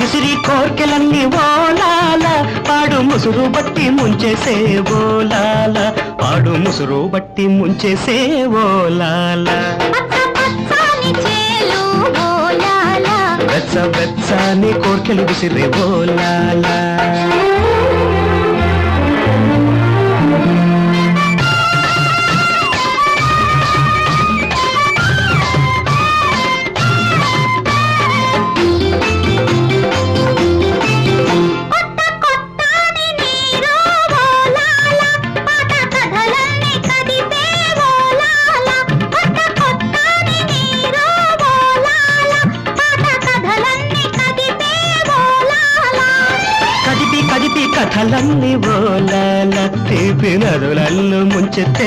విసిరి కోర్కెలన్నీ ఓలాల పాడు ముసురు బట్టి ముంచేసే ఓలాల పాడు ముసురు బట్టి ముంచేసే ఓలాల వెచ్చ వెచ్చని కోర్కెలు విసిరే ఓలాల కథలన్నీ ఓలాల తీపి నదులల్లు ముంచెత్తే